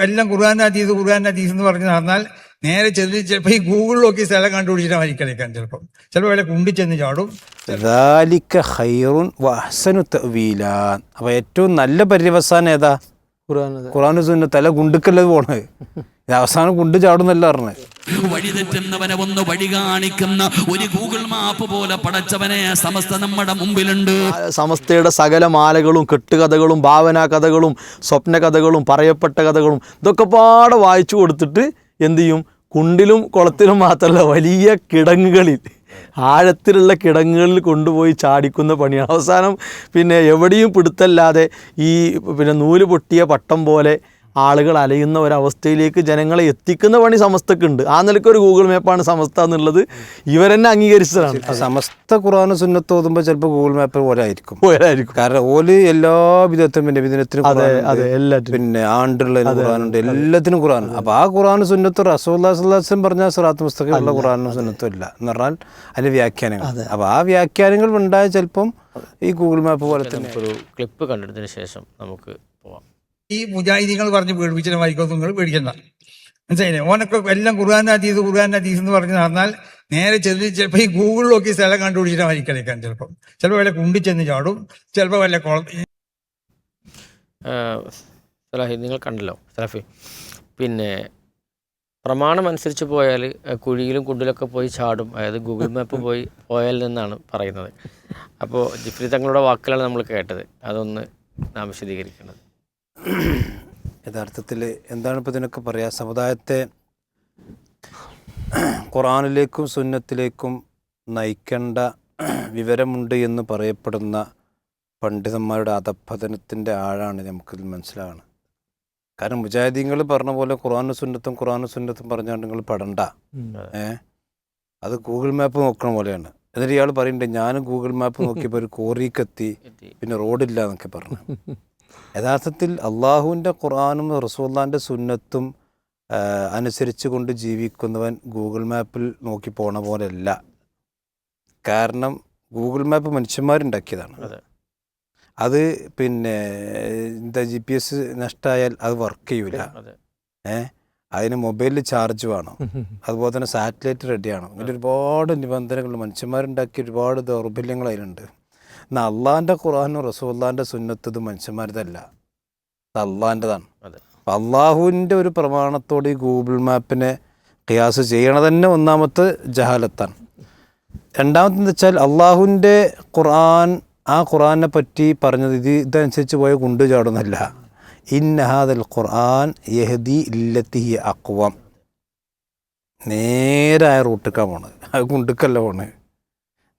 എല്ലാം ഖുർആൻ ഹദീസ് എന്ന് പറഞ്ഞ് നടന്നാൽ നേരെ ചെന്ന് ചിലപ്പോൾ ഈ ഗൂഗിളിൽ നോക്കി സ്ഥലം കണ്ടുപിടിച്ചിട്ട് വരിക്കളിക്കാൻ ചിലപ്പോൾ വല്ല കുണ്ടി ചെന്ന് ചാടും. അപ്പൊ ഏറ്റവും നല്ല പര്യവസാനം ഏതാ? ഖുർആൻ സുന്നത്ത്. അല്ല ഗുണ്ടുക്കല്ലത് പോണത്, അവസാനം കുണ്ട് ചാടുന്നല്ല പറഞ്ഞത്. വഴിതെറ്റുന്നവനെ ഒന്ന് വഴി കാണിക്കുന്ന ഒരു ഗൂഗിൾ മാപ്പ് പോലെ പടച്ചവനെ സമസ്ത നമ്മുടെ മുമ്പിലുണ്ട്. സമസ്തയുടെ സകല മാലകളും കെട്ടുകഥകളും ഭാവനാ കഥകളും സ്വപ്ന കഥകളും പറയപ്പെട്ട കഥകളും ഇതൊക്കെ പാടെ വായിച്ചു കൊടുത്തിട്ട് എന്തു ചെയ്യും? കുണ്ടിലും കുളത്തിലും മാത്രമല്ല, വലിയ കിടങ്ങുകളിൽ, ആഴത്തിലുള്ള കിടങ്ങുകളിൽ കൊണ്ടുപോയി ചാടിക്കുന്ന പണിയാണ്. അവസാനം പിന്നെ എവിടെയും പിടുത്തല്ലാതെ ഈ നൂല് പൊട്ടിയ പട്ടം പോലെ ആളുകൾ അലയുന്ന ഒരവസ്ഥയിലേക്ക് ജനങ്ങളെ എത്തിക്കുന്ന പണി സമസ്തക്കുണ്ട്. ആ നിലയ്ക്ക് ഒരു ഗൂഗിൾ മാപ്പാണ് സമസ്ത എന്നുള്ളത് ഇവരെന്നെ അംഗീകരിച്ചതാണ്. സമസ്ത ഖുർആൻ സുന്നത്ത് ഓതുമ്പോൾ ചിലപ്പോൾ ഗൂഗിൾ മാപ്പ് പോലെ ആയിരിക്കും. കാരണം ഓല് എല്ലാ വിധത്തിനും പിന്നെ വിധത്തിനും പിന്നെ ആണ്ടുള്ള ഖുർആനുണ്ട്, എല്ലാത്തിനും ഖുർആൻ. അപ്പൊ ആ ഖുർആൻ സുന്നത്ത് റസൂലുള്ളാഹി സ്വല്ലല്ലാഹു അലൈഹി വസല്ലം പറഞ്ഞ സിറാത്ത് മുസ്തഖീമുള്ള ഖുർആനും സുന്നത്തും ഇല്ല എന്ന് പറഞ്ഞാൽ അതിന്റെ വ്യാഖ്യാനങ്ങൾ. അപ്പൊ ആ വ്യാഖ്യാനങ്ങൾ ഉണ്ടായ ചിലപ്പം ഈ ഗൂഗിൾ മാപ്പ് പോലെ തന്നെ. ഒരു ക്ലിപ്പ് കണ്ടെടുത്തതിന് ശേഷം നമുക്ക് പോവാം. ഈ മുജാഹിദീങ്ങൾ പറഞ്ഞ് പേടിപ്പിച്ചിട്ട് വായിക്കോ, നിങ്ങൾ പേടിക്കണ്ട, മനസ്സിലായില്ലേ? ഓനൊക്കെ എല്ലാം ഖുർആൻ ഹദീസ് എന്ന് പറഞ്ഞ് നടന്നാൽ നേരെ ചെന്ന് ചിലപ്പോൾ ഈ ഗൂഗിളിൽ നോക്കി സ്ഥലം കണ്ടുപിടിച്ചിട്ട് വരിക്കളിക്കാൻ ചിലപ്പോൾ വല്ല കുണ്ടി ചെന്ന് ചാടും, ചിലപ്പോൾ വല്ല സലാഹി നിങ്ങൾ കണ്ടല്ലോ സലാഫി, പിന്നെ പ്രമാണം അനുസരിച്ച് പോയാൽ കുഴിയിലും കുണ്ടിലൊക്കെ പോയി ചാടും, അതായത് ഗൂഗിൾ മാപ്പ് പോയാൽ നിന്നാണ് പറയുന്നത്. അപ്പോൾ ജിഫ്രി തങ്ങളുടെ വാക്കുകളാണ് നമ്മൾ കേട്ടത്, അതൊന്ന് നാം വിശദീകരിക്കേണ്ടത്. യഥാർത്ഥത്തിൽ എന്താണ് ഇപ്പോൾ ഇതിനൊക്കെ പറയുക? സമുദായത്തെ ഖുർആനിലേക്കും സുന്നത്തിലേക്കും നയിക്കേണ്ട വിവരമുണ്ട് എന്ന് പറയപ്പെടുന്ന പണ്ഡിതന്മാരുടെ അധപ്പതനത്തിൻ്റെ ആഴാണ് നമുക്കിത് മനസ്സിലാവുന്നത്. കാരണം മുജാഹിദീങ്ങൾ പറഞ്ഞ പോലെ ഖുർആനും സുന്നത്തും പറഞ്ഞാൽ നിങ്ങൾ പെടണ്ട, അത് ഗൂഗിൾ മാപ്പ് നോക്കണ പോലെയാണ്. എന്നിട്ട് ഇയാൾ പറയുന്നുണ്ട് ഞാൻ ഗൂഗിൾ മാപ്പ് നോക്കിയപ്പോൾ ഒരു കോറിക്കെത്തി, പിന്നെ റോഡില്ല എന്നൊക്കെ പറഞ്ഞു. യഥാർത്ഥത്തിൽ അള്ളാഹുവിൻ്റെ ഖുർആനും റസൂലുള്ളാഹിൻ്റെ സുന്നത്തും അനുസരിച്ച് കൊണ്ട് ജീവിക്കുന്നവൻ ഗൂഗിൾ മാപ്പിൽ നോക്കി പോണ പോലെയല്ല. കാരണം ഗൂഗിൾ മാപ്പ് മനുഷ്യന്മാരുണ്ടാക്കിയതാണ്. അത് പിന്നെ GPS നഷ്ടമായാൽ അത് വർക്ക് ചെയ്യൂല. അതിന് മൊബൈലിൽ ചാർജ് വേണം, അതുപോലെ തന്നെ സാറ്റലൈറ്റ് റെഡി ആണോ, അങ്ങനെ ഒരുപാട് നിബന്ധനകൾ മനുഷ്യന്മാരുണ്ടാക്കിയ ഒരുപാട് ദൗർബല്യങ്ങൾ അതിലുണ്ട്. എന്നാൽ അള്ളാഹിൻ്റെ ഖുർആനും റസൂലുള്ളാഹിൻ്റെ സുന്നത്ത് ഇത് മനുഷ്യന്മാരുതല്ല, ഇത് അള്ളാഹിൻ്റെതാണ്. അപ്പം അള്ളാഹുവിൻ്റെ ഒരു പ്രമാണത്തോട് ഈ ഗൂഗിൾ മാപ്പിനെ ഖിയാസ് ചെയ്യണത് തന്നെ ഒന്നാമത്തെ ജഹാലത്താണ്. രണ്ടാമത്തെന്ന് വെച്ചാൽ അള്ളാഹുവിൻ്റെ ഖുർആൻ, ആ ഖുർആനെ പറ്റി പറഞ്ഞത് ഇതനുസരിച്ച് പോയ കുണ്ട് ചാടുന്നല്ല. ഇന്ന ഹാദൽ ഖുർആൻ യഹ്ദി ഇല്ലത്തി ഹിയ അഖ്വം, നേരായ റൂട്ടിക്കാണ് പോണത്, അത് കുണ്ടുക്കല്ല പോണത്,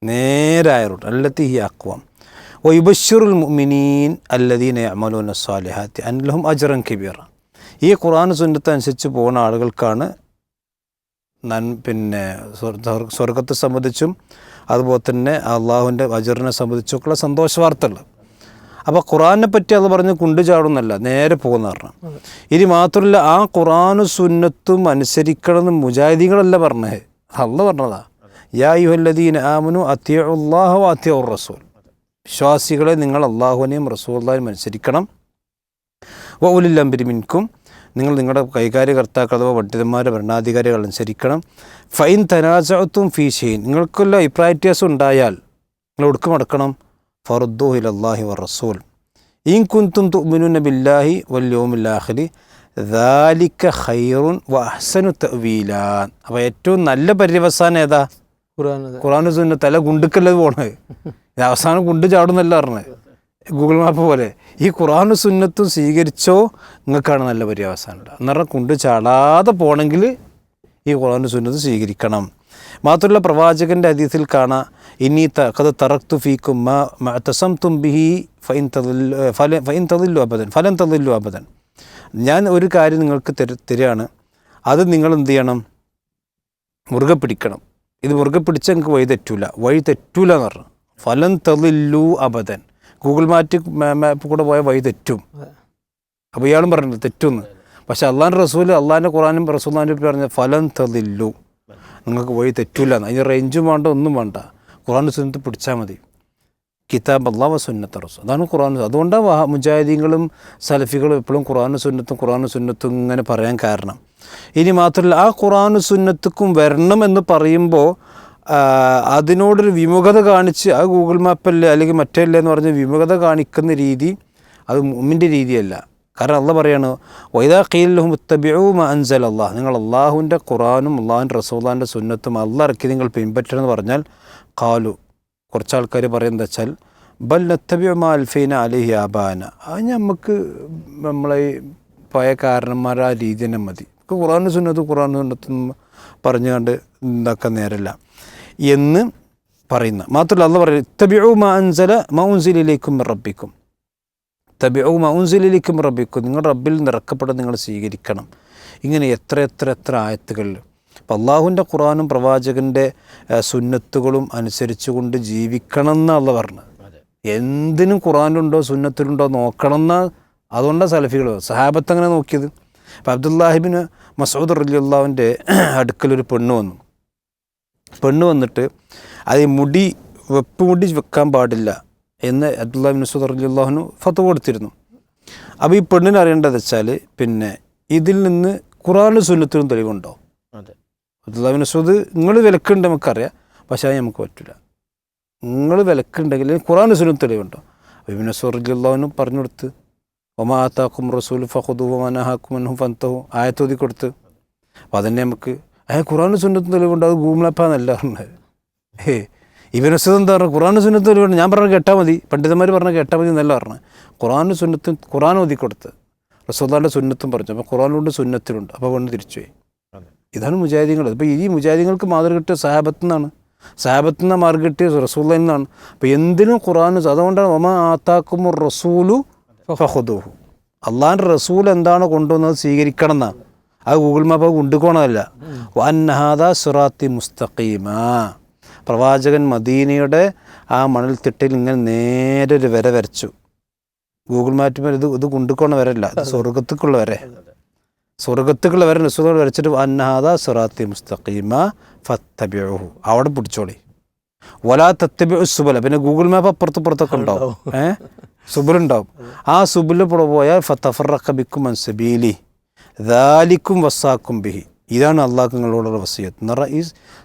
നേരായ റൂട്ട്. അല്ലത്തി ഹിയ അഖ്വം വയുബശ്ശിറുൽ മുഅ്മിനീൻ അല്ലദീന യഅമലൂന സ്വാലിഹാത്തി അന്ന ലഹും അജ്റൻ കബീറ. ഈ ഖുർആൻ സുന്നത്ത് അനുസരിച്ച് പോകുന്ന ആളുകൾക്കാണ് പിന്നെ സ്വർഗത്തെ സംബന്ധിച്ചും അതുപോലെ തന്നെ അള്ളാഹുവിൻ്റെ അജ്റിനെ സംബന്ധിച്ചൊക്കെയുള്ള സന്തോഷ വാർത്തകൾ. അപ്പോൾ ഖുർആനെ പറ്റി അത് പറഞ്ഞ് കുണ്ടു ചാടുന്നല്ല, നേരെ പോകുന്ന പറഞ്ഞു. ഇനി മാത്രമല്ല, ആ ഖുർആനും സുന്നത്തും അനുസരിക്കണമെന്ന് മുജാഹിദീങ്ങളല്ല പറഞ്ഞത്, അള്ള പറഞ്ഞതാ. യാ അയ്യുഹല്ലദീന ആമനു അത്തിഉല്ലാഹ വ അത്തിഉർ റസൂൽ, വിശ്വാസികളെ നിങ്ങൾ അള്ളാഹുവിനെയും റസൂലുള്ളാഹിനെയും അനുസരിക്കണം. വ ഉലിൽ അംരി മിൻകും, നിങ്ങൾ നിങ്ങളുടെ കൈകാര്യകർത്താക്കൾ അഥവാ പണ്ഡിതന്മാരെ ഭരണാധികാരികൾ അനുസരിക്കണം. ഫൈൻ തനാസഅതും ഫീ ഷൈഇൻ, നിങ്ങൾക്കുള്ള അഭിപ്രായ വ്യത്യാസം ഉണ്ടായാൽ നിങ്ങൾ ഒടുക്കം അടക്കണം. ഫറുദ്ദൂഹു ഇലല്ലാഹി വ റസൂൽ ഇൻ കുൻതും തുഅ്മിനൂന ബില്ലാഹി വൽ യൗമിൽ ആഖിർ ദാലിക ഖൈറുൻ വ അഹ്സനു തഅ്വീലാ. അപ്പോൾ ഏറ്റവും നല്ല പര്യവസാനം ഏതാ? ഖുർആനും സുന്നത്തും. അല്ല ഗുണ്ടുക്കല്ലത് പോണത്, അവസാനം കുണ്ട് ചാടുന്നല്ല പറഞ്ഞത്, ഗൂഗിൾ മാപ്പ് പോലെ. ഈ ഖുർആനും സുന്നത്തും സ്വീകരിച്ചോ നിങ്ങൾക്കാണ് നല്ല പര്യവസാനം. എന്ന് പറഞ്ഞാൽ കുണ്ട് ചാടാതെ പോകണമെങ്കിൽ ഈ ഖുർആനും സുന്നത്തും സ്വീകരിക്കണം. മാത്രമല്ല, പ്രവാചകൻ്റെ ഹദീസിൽ കാണാം, ഇനി ഖദ് തറക്തു ഫീക്കും മാ തസംതും ബിഹി ഫലൻ തദില്ലു അബദൻ. ഞാൻ ഒരു കാര്യം നിങ്ങൾക്ക് തരികയാണ്, അത് നിങ്ങൾ എന്ത് ചെയ്യണം? മുറുകെ പിടിക്കണം. ഇത് മുറുകെ പിടിച്ചാൽ നിങ്ങൾക്ക് വഴി തെറ്റൂല എന്ന് പറഞ്ഞു. ഫലൻ തദില്ലു അബദൻ, ഗൂഗിൾ മാപ്പ് കൂടെ പോയാൽ വഴി തെറ്റും. അപ്പോൾ ഇയാളും പറഞ്ഞില്ല തെറ്റുമെന്ന്. പക്ഷെ അള്ളാഹിൻ്റെ റസൂൽ, അള്ളാഹിൻ്റെ ഖുർആനും റസൂലുള്ളാഹിൻ്റെ പറഞ്ഞ ഫലൻ തദില്ലു, നിങ്ങൾക്ക് വഴി തെറ്റൂല എന്ന്. അതിന് റേഞ്ചും വേണ്ട, ഒന്നും വേണ്ട, ഖുർആൻ സുന്നത്ത് പിടിച്ചാൽ മതി. കിതാബ് അല്ലാഹ് വ സുന്നത്ത് റസൂൽ. അതാണ് ഖുർആൻ. അതുകൊണ്ടാണ് മുജാഹിദീങ്ങളും സലഫികളും എപ്പോഴും ഖുർആനും സുന്നത്തും ഇങ്ങനെ പറയാൻ കാരണം. ഇനി മാത്രമല്ല, ആ ഖുർആനും സുന്നത്തുക്കും വരണം എന്ന് പറയുമ്പോൾ അതിനോടൊരു വിമുഖത കാണിച്ച് ആ ഗൂഗിൾ മാപ്പല്ലേ അല്ലെങ്കിൽ മറ്റല്ലേ എന്ന് പറഞ്ഞ് വിമുഖത കാണിക്കുന്ന രീതി അത് മുഅ്മിൻ്റെ രീതിയല്ല. കാരണം അള്ളാഹ് പറയാണ്, വൈദാ ഖീല ലഹും ഇത്തബിഉ മാ അൻസല അല്ലാഹ്, നിങ്ങൾ അള്ളാഹുവിൻ്റെ ഖുർആനും അള്ളാഹുവിൻ്റെ റസൂലുള്ളാഹിൻ്റെ സുന്നത്തും അള്ളാഹ് ഇറക്കി നിങ്ങൾ പിൻപറ്റണമെന്ന് പറഞ്ഞാൽ, ഖാലു, കുറച്ച് ആൾക്കാർ പറയുന്നത് വെച്ചാൽ, ബൽ നത്തബിഉ മാ അൽഫൈന അലൈഹി ആബാന, അത് നമുക്ക് നമ്മളെ പഴയ കാരണന്മാർ ആ രീതി തന്നെ മതി, ഖുർആനും സുന്നത്തും പറഞ്ഞുകൊണ്ട് ഇതാക്കാൻ നേരല്ല എന്ന് പറയുന്ന. മാത്രമല്ല അള്ളാഹ് പറയുന്നത്, ഇത്തബിഉ മാ ഉൻസില ഇലൈക്കും മിർ റബ്ബിക്കും, തബിഉ മാ ഉൻസില ഇലൈക്കും മിർ റബ്ബിക്കും, നിങ്ങളുടെ റബ്ബിൽ നിന്ന് ഇറക്കപ്പെട്ടത് നിങ്ങൾ സ്വീകരിക്കണം. ഇങ്ങനെ എത്ര ആയത്തുകളിൽ. അപ്പം അള്ളാഹുവിൻ്റെ ഖുർആനും പ്രവാചകൻ്റെ സുന്നത്തുകളും അനുസരിച്ചുകൊണ്ട് ജീവിക്കണം എന്നാണ് പറഞ്ഞത്. എന്തിനും ഖുർആനിലുണ്ടോ സുന്നത്തിലുണ്ടോ നോക്കണം എന്ന്. അതുകൊണ്ടാണ് സലഫികൾ സഹാബത്ത് അങ്ങനെ നോക്കിയത്. അപ്പം അബ്ദുല്ലാഹിബിന് മസൂദ് റളിയല്ലാഹുവിൻ്റെ അടുക്കലൊരു പെണ്ണ് വന്നിട്ട് അത് വെപ്പ് മുടി വെക്കാൻ പാടില്ല എന്ന് അബ്ദുല്ലാഹിബിൻ മസൂദ് റളിയല്ലാഹുവിന് ഫത്വ കൊടുത്തിരുന്നു. അപ്പോൾ ഈ പെണ്ണിന് അറിയേണ്ടത് വെച്ചാൽ, പിന്നെ ഇതിൽ നിന്ന് ഖുർആനും സുന്നത്തിനും തെളിവുണ്ടോ? അബ്ദുല്ലാഹിബിൻ മസൂദ്, നിങ്ങൾ വിലക്കുണ്ട് നമുക്കറിയാം, പക്ഷേ അത് നമുക്ക് പറ്റില്ല. നിങ്ങൾ വിലക്കുണ്ടെങ്കിൽ ഖുർആനും സുന്നത്തും തെളിവുണ്ടോ? ഇബ്നു മസൂദ് റളിയല്ലാഹു പറഞ്ഞു കൊടുത്ത്, വമാ ആതാക്കും റസൂൽ ഫഖുദുഹു വമാ നഹാക്കും അൻഹു ഫൻതഹു, ആയത്തോതി കൊടുത്ത്. അപ്പോൾ അതന്നെ നമുക്ക് ഖുർആനും സുന്നത്തും തെളിവുണ്ട്, അത് ഗൂഗിൾ മാപ്പാന്നല്ല പറഞ്ഞത്. ഇബ്നു മസൂദ് എന്താ പറഞ്ഞത്? ഖുർആനും സുന്നത്തും തെളിവുണ്ട്, ഞാൻ പറഞ്ഞത് കേട്ടാൽ മതി, പണ്ഡിതന്മാർ പറഞ്ഞാൽ കേട്ടാൽ മതി എന്നല്ല പറഞ്ഞത്. ഖുർആനും സുന്നത്തും ഖുർആൻ ഓതി കൊടുത്ത്, റസൂലുള്ളാഹിയുടെ സുന്നത്തും പറഞ്ഞു. അപ്പോൾ ഖുർആനിലുണ്ട് സുന്നത്തിലുണ്ട്. അപ്പോൾ പെണ്ണ് തിരിച്ചുപോയി. ഇതാണ് മുജാഹിദീങ്ങൾ. ഇപ്പോൾ ഈ മുജാഹിദീങ്ങൾക്ക് മാതൃക കിട്ടിയ സഹാബത്തിൽ നിന്ന് മാർഗം കിട്ടിയ റസൂലുള്ളാഹിൽ നിന്നാണ്. അപ്പോൾ എന്തിനും ഖുർആനും. അതുകൊണ്ടാണ് വമാ ആതാക്കുമുർ റസൂലു ഫഖുദൂഹു, അള്ളാഹിൻ്റെ റസൂൽ എന്താണോ കൊണ്ടുവന്നത് സ്വീകരിക്കണം എന്നാണ്. ആ ഗൂഗിൾ മാപ്പ് കൊണ്ടുപോകണമല്ല. വഅന്ന ഹാദാ സിറാത്തി മുസ്തഖീമ, പ്രവാചകൻ മദീനയുടെ ആ മണൽത്തിട്ടിൽ ഇങ്ങനെ നേരെ ഒരു വര വരച്ചു. ഗൂഗിൾ മാപ്പിൽ ഇത് കൊണ്ടുപോകണ വരല്ല, ഇത് സ്വർഗത്തേക്കുള്ള വര റസൂൽ വരച്ചിട്ട് വഅന്ന ഹാദാ സിറാത്തി മുസ്തഖീമ ഫത്തബിഉഹു, അവിടെ പിടിച്ചോളി. വലാ തത്തബിഉ സുബല, പിന്നെ ഗൂഗിൾ മാപ്പ് അപ്പുറത്തൊക്കെ ഉണ്ടാവും, സുബലുണ്ടാവും. ആ സുബിൽ പോയാൽ ഫതഫറഖ ബിക്കും അൻ സബീലി ദാലിക്കും വസാക്കും ബിഹി, ഇതാണ് അള്ളാഹ് നിങ്ങളോടുള്ള വസിയത്ത് എന്ന് പറഞ്ഞാൽ. ഈ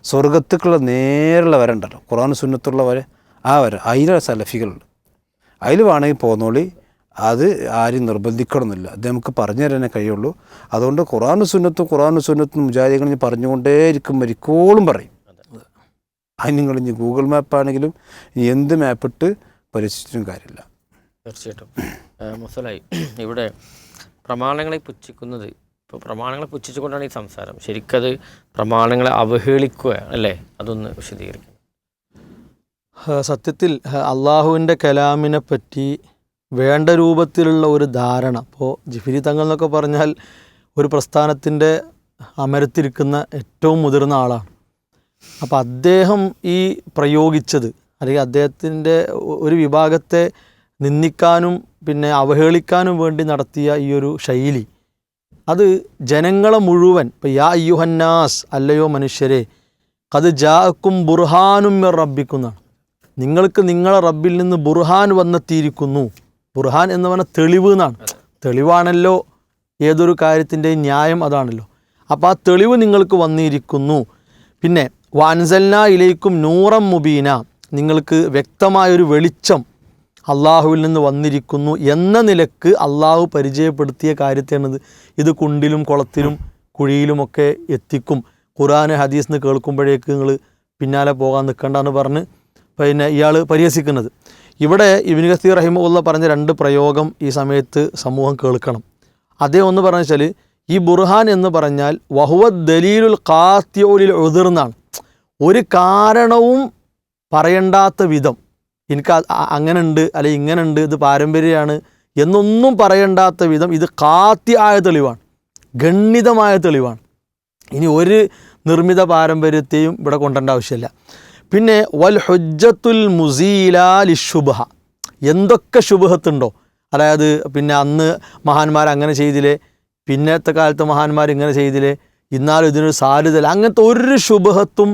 സ്വർഗത്തേക്കുള്ള നേരെയുള്ള വര ഉണ്ടല്ലോ, ഖുർആൻ സുന്നത്തുള്ള വര, ആ വര അതിലാണ് സലഫികളുണ്ട്. അതിൽ വേണമെങ്കിൽ പോന്നോളി, അത് ആരും നിർബന്ധിക്കണമെന്നില്ല, അത് നമുക്ക് പറഞ്ഞു തരാനേ കഴിയുള്ളൂ. അതുകൊണ്ട് ഖുർആനും സുന്നത്തും മുജാഹിദീകൾ പറഞ്ഞുകൊണ്ടേയിരിക്കും, മരിക്കോളും പറയും. അത് നിങ്ങൾ ഇനി ഗൂഗിൾ മാപ്പാണെങ്കിലും എന്ത് മാപ്പിട്ട് പരിശീലിച്ചിട്ടും കാര്യമില്ല. തീർച്ചയായിട്ടും മുസലായി ഇവിടെ പ്രമാണങ്ങളെ പുച്ഛിക്കുന്നത്, ഇപ്പോൾ പ്രമാണങ്ങളെ പുച്ഛിച്ചുകൊണ്ടാണ് ഈ സംസാരം. ശരിക്കത് പ്രമാണങ്ങളെ അവഹേളിക്കുക അല്ലേ? അതൊന്ന് വിശദീകരിക്കും. സത്യത്തിൽ അള്ളാഹുവിൻ്റെ കലാമിനെ പറ്റി വേണ്ട രൂപത്തിലുള്ള ഒരു ധാരണ, ഇപ്പോൾ ജിഫ്രി തങ്ങൾ എന്നൊക്കെ പറഞ്ഞാൽ ഒരു പ്രസ്ഥാനത്തിൻ്റെ അമരത്തിരിക്കുന്ന ഏറ്റവും മുതിർന്ന ആളാണ്. അപ്പോൾ അദ്ദേഹം ഈ പ്രയോഗിച്ചത്, അല്ലെങ്കിൽ അദ്ദേഹത്തിൻ്റെ ഒരു വിഭാഗത്തെ നിന്ദിക്കാനും പിന്നെ അവഹേളിക്കാനും വേണ്ടി നടത്തിയ ഈ ഒരു ശൈലി, അത് ജനങ്ങളെ മുഴുവൻ, ഇപ്പോൾ യാ അയ്യുഹന്നാസ്, അല്ലയോ മനുഷ്യരെ, അത് ജാഅക്കും ബുർഹാനും മിർ റബ്ബിക്കുന്നാണ്, നിങ്ങൾക്ക് നിങ്ങളെ റബ്ബിൽ നിന്ന് ബുർഹാൻ വന്നെത്തിയിരിക്കുന്നു. ബുർഹാൻ എന്ന് പറഞ്ഞാൽ തെളിവ് എന്നാണ്. തെളിവാണല്ലോ ഏതൊരു കാര്യത്തിൻ്റെയും ന്യായം, അതാണല്ലോ. അപ്പോൾ ആ തെളിവ് നിങ്ങൾക്ക് വന്നിരിക്കുന്നു. പിന്നെ വഅൻസൽനാ ഇലൈക്കും നൂറം മുബീന, നിങ്ങൾക്ക് വ്യക്തമായൊരു വെളിച്ചം അള്ളാഹുവിൽ നിന്ന് വന്നിരിക്കുന്നു എന്ന നിലക്ക് അള്ളാഹു പരിചയപ്പെടുത്തിയ കാര്യത്തെയാണിത്. ഇത് കുണ്ടിലും കുളത്തിലും കുഴിയിലുമൊക്കെ എത്തിക്കും. ഖുർആൻ ഹദീസ് എന്ന് കേൾക്കുമ്പോഴേക്ക് നിങ്ങൾ പിന്നാലെ പോകാൻ നിൽക്കണ്ടെന്ന് പറഞ്ഞ് പിന്നെ ഇയാൾ പരിഹസിക്കുന്നത്. ഇവിടെ ഇബ്നു കസീർ റഹിമഹുല്ലാഹ് പറഞ്ഞ രണ്ട് പ്രയോഗം ഈ സമയത്ത് സമൂഹം കേൾക്കണം. അതേ ഒന്ന് പറഞ്ഞു വെച്ചാൽ, ഈ ബുർഹാൻ എന്ന് പറഞ്ഞാൽ വഹുവ ദലീലുൽ ഖാത്തിഉൽ ഉദ്ർ എന്നാണ്. ഒരു കാരണവും പറയണ്ടാത്ത വിധം, എനിക്ക് അങ്ങനെ ഉണ്ട് അല്ലെങ്കിൽ ഇങ്ങനെ ഉണ്ട്, ഇത് പാരമ്പര്യമാണ് എന്നൊന്നും പറയണ്ടാത്ത വിധം ഇത് ഖാത്തിആയ തെളിവാണ്, ഗണ്യതമായ തെളിവാണ്. ഇനി ഒരു നിർമ്മിത പാരമ്പര്യത്തെയും ഇവിടെ കൊണ്ടുവരേണ്ട ആവശ്യമില്ല. പിന്നെ വൽ ഹുജ്ജത്തുൽ മുസീല ലിശുബ്ഹ, എന്തൊക്കെ ശുബ്ഹത്തുണ്ടോ, അതായത് പിന്നെ അന്ന് മഹാന്മാർ അങ്ങനെ ചെയ്തില്ലേ, പിന്നത്തെ കാലത്ത് മഹാന്മാർ ഇങ്ങനെ ചെയ്തില്ലേ, ഇന്നാലും ഇതിനൊരു സാധ്യതയില്ല, അങ്ങനത്തെ ഒരു ശുബ്ഹത്തും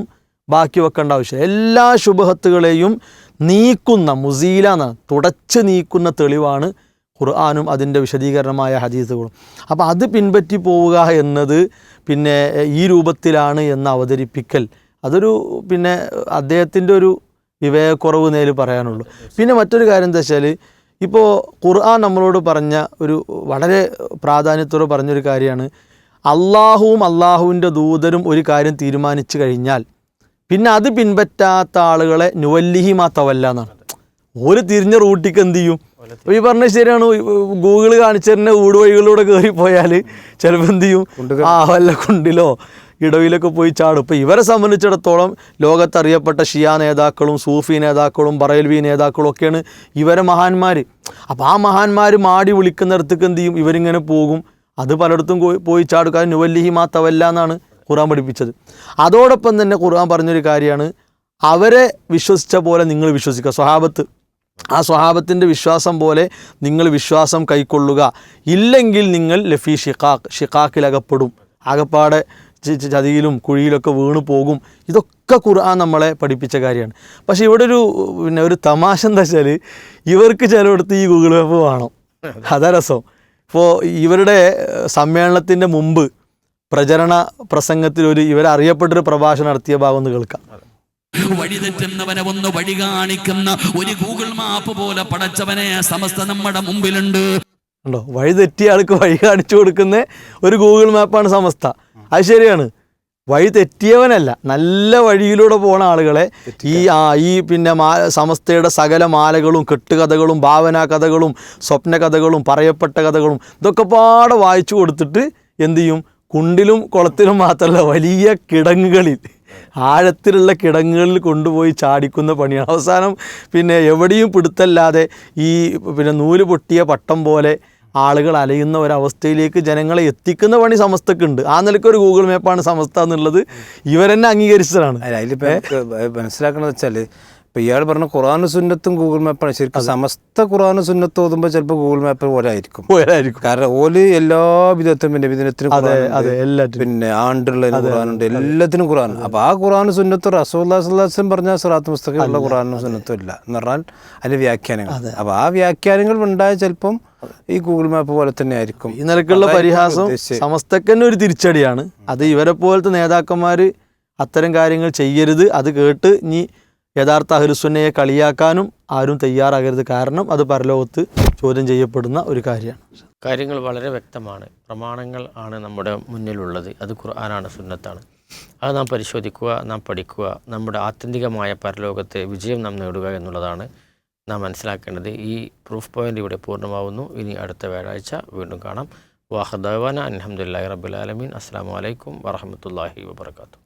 ബാക്കി വെക്കേണ്ട ആവശ്യമില്ല. എല്ലാ ശുബഹത്തുകളെയും നീക്കുന്ന മുസീല തുടച്ച് നീക്കുന്ന തെളിവാണ് ഖുർആനും അതിൻ്റെ വിശദീകരണമായ ഹദീസുകളും. അപ്പോൾ അത് പിൻപറ്റി പോവുക എന്നത് പിന്നെ ഈ രൂപത്തിലാണ് എന്ന് അവതരിപ്പിക്കൽ അതൊരു പിന്നെ അദ്ദേഹത്തിൻ്റെ ഒരു വിവേകക്കുറവ് നേരിൽ പറയാനുള്ളൂ. പിന്നെ മറ്റൊരു കാര്യം എന്താ വെച്ചാൽ ഇപ്പോൾ ഖുർആൻ നമ്മളോട് പറഞ്ഞ ഒരു വളരെ പ്രാധാന്യത്തോടെ പറഞ്ഞൊരു കാര്യമാണ്, അള്ളാഹുവും അള്ളാഹുവിൻ്റെ ദൂതരും ഒരു കാര്യം തീരുമാനിച്ചു കഴിഞ്ഞാൽ പിന്നെ അത് പിൻപറ്റാത്ത ആളുകളെ നുവല്ലിഹി മാത്തവല്ല എന്നാണ്. ഒരു തിരിഞ്ഞ റൂട്ടിക്ക് എന്ത് ചെയ്യും? അപ്പോൾ ഈ പറഞ്ഞത് ശരിയാണ്, ഗൂഗിൾ കാണിച്ചു തരുന്ന ഊടുവഴികളിലൂടെ കയറിപ്പോയാൽ ചിലപ്പോൾ എന്ത് ചെയ്യും, വല്ല കുണ്ടിലോ ഇടവിലൊക്കെ പോയി ചാടും. ഇപ്പോൾ ഇവരെ സംബന്ധിച്ചിടത്തോളം ലോകത്തറിയപ്പെട്ട ഷിയ നേതാക്കളും സൂഫി നേതാക്കളും ബറേൽവി നേതാക്കളും ഒക്കെയാണ് ഇവരെ മഹാന്മാർ. അപ്പോൾ ആ മഹാന്മാർ മാടി വിളിക്കുന്നിടത്തേക്ക് എന്ത് ചെയ്യും, ഇവരിങ്ങനെ പോകും. അത് പലയിടത്തും പോയി ചാടും. കാരണം നുവല്ലിഹി മാത്തവല്ല എന്നാണ് ഖുർആൻ പഠിപ്പിച്ചത്. അതോടൊപ്പം തന്നെ ഖുർആൻ പറഞ്ഞൊരു കാര്യമാണ്, അവരെ വിശ്വസിച്ച പോലെ നിങ്ങൾ വിശ്വസിക്കുക. സ്വഹാബത്ത്, ആ സ്വഹാബത്തിൻ്റെ വിശ്വാസം പോലെ നിങ്ങൾ വിശ്വാസം കൈക്കൊള്ളുക. ഇല്ലെങ്കിൽ നിങ്ങൾ ലഫി ഷിഖാക്കിലകപ്പെടും, ആകപ്പാടെ ചതിയിലും കുഴിയിലൊക്കെ വീണു പോകും. ഇതൊക്കെ ഖുർആൻ നമ്മളെ പഠിപ്പിച്ച കാര്യമാണ്. പക്ഷേ ഇവിടെ ഒരു തമാശ എന്താ വെച്ചാൽ, ഇവർക്ക് ചിലയിടത്ത് ഈ ഗൂഗിൾ മാപ്പ് വേണം. അതാ രസം. ഇപ്പോൾ ഇവരുടെ സമ്മേളനത്തിൻ്റെ മുമ്പ് പ്രചരണ പ്രസംഗത്തിൽ ഇവരറിയപ്പെട്ടൊരു പ്രഭാഷണം നടത്തിയ ഭാഗം ഒന്ന് കേൾക്കാം. വഴിതെറ്റുന്നവനെ ഒന്ന് വഴി കാണിക്കുന്ന ഒരു ഗൂഗിൾ മാപ്പ് പോലെ പടച്ചവനെ സമസ്ത നമ്മുടെ മുമ്പിലുണ്ട്. ഉണ്ടോ, വഴി തെറ്റിയ ആൾക്ക് വഴി കാണിച്ചു കൊടുക്കുന്ന ഒരു ഗൂഗിൾ മാപ്പാണ് സമസ്ത. അത് ശരിയാണ്, വഴി തെറ്റിയവനല്ല, നല്ല വഴിയിലൂടെ പോണ ആളുകളെ ഈ പിന്നെ സമസ്തയുടെ സകല മാലകളും കെട്ടുകഥകളും ഭാവനാ കഥകളും സ്വപ്ന കഥകളും പറയപ്പെട്ട കഥകളും ഇതൊക്കെ പാടെ വായിച്ചു കൊടുത്തിട്ട് എന്തു ചെയ്യും, കുണ്ടിലും കുളത്തിലും മാത്രമല്ല വലിയ കിടങ്ങുകളിൽ, ആഴത്തിലുള്ള കിടങ്ങുകളിൽ കൊണ്ടുപോയി ചാടിക്കുന്ന പണിയാണ്. അവസാനം പിന്നെ എവിടെയും പിടുത്തല്ലാതെ ഈ പിന്നെ നൂല് പൊട്ടിയ പട്ടം പോലെ ആളുകൾ അലയുന്ന ഒരവസ്ഥയിലേക്ക് ജനങ്ങളെ എത്തിക്കുന്ന പണി സമസ്തക്കുണ്ട്. ആ നിലയ്ക്കൊരു ഗൂഗിൾ മാപ്പാണ് സമസ്ത എന്നുള്ളത് ഇവരെന്നെ അംഗീകരിച്ചതാണ്. അതിലിപ്പോൾ മനസ്സിലാക്കണമെന്ന് വെച്ചാൽ, ഇപ്പോൾ ഇയാൾ പറഞ്ഞ ഖുർആനും സുന്നത്തും ഗൂഗിൾ മാപ്പാണ്. ശരിക്കും സമസ്ത ഖുർആനും സുന്നത്തും ഓതുമ്പോൾ ചിലപ്പോൾ ഗൂഗിൾ മാപ്പ് പോലെ ആയിരിക്കും. കാരണം ഓല് എല്ലാ വിധത്തിനും പിന്നെ വിധത്തിനും പിന്നെ ആണ്ടുള്ള ഖുർആനുണ്ട്, എല്ലാത്തിനും ഖുർആൻ. അപ്പോൾ ആ ഖുർആനും സുന്നത്തും റസൂലുള്ളാഹി സ്വല്ലല്ലാഹു അലൈഹി വസല്ലം പറഞ്ഞ സിറാത്തുൽ മുസ്തഖീമുള്ള ഖുർആനും സുന്നത്തും ഇല്ല എന്ന് പറഞ്ഞാൽ അതിൻ്റെ വ്യാഖ്യാനങ്ങൾ. അപ്പോൾ ആ വ്യാഖ്യാനങ്ങൾ ഉണ്ടായ ചിലപ്പം ഈ ഗൂഗിൾ മാപ്പ് പോലെ തന്നെ ആയിരിക്കും. ഈ നിലക്കുള്ള പരിഹാസം സമസ്തക്കന്നെ ഒരു തിരിച്ചടിയാണ്. അത് ഇവരെ പോലത്തെ നേതാക്കന്മാർ അത്തരം കാര്യങ്ങൾ ചെയ്യരുത്. അത് കേട്ട് ഇനി യഥാർത്ഥ അഹ്ലുസുന്നയെ കളിയാക്കാനും ആരും തയ്യാറാകരുത്. കാരണം അത് പരലോകത്ത് ചോദ്യം ചെയ്യപ്പെടുന്ന ഒരു കാര്യമാണ്. കാര്യങ്ങൾ വളരെ വ്യക്തമാണ്. പ്രമാണങ്ങൾ ആണ് നമ്മുടെ മുന്നിലുള്ളത്. അത് ഖുർആനാണ്, സുന്നത്താണ്. അത് നാം പരിശോധിക്കുക, നാം പഠിക്കുക. നമ്മുടെ ആത്യന്തികമായ പരലോകത്തെ വിജയം നാം നേടുക എന്നുള്ളതാണ് നാം മനസ്സിലാക്കേണ്ടത്. ഈ പ്രൂഫ് പോയിൻ്റ് ഇവിടെ പൂർണ്ണമാവുന്നു. ഇനി അടുത്ത വ്യാഴാഴ്ച വീണ്ടും കാണാം. വാഹദാന അൽഹംദുലില്ലാഹി റബ്ബിൽ ആലമീൻ. അസ്സലാമു അലൈക്കും വറഹ്മത്തുള്ളാഹി വബറകാതുഹു.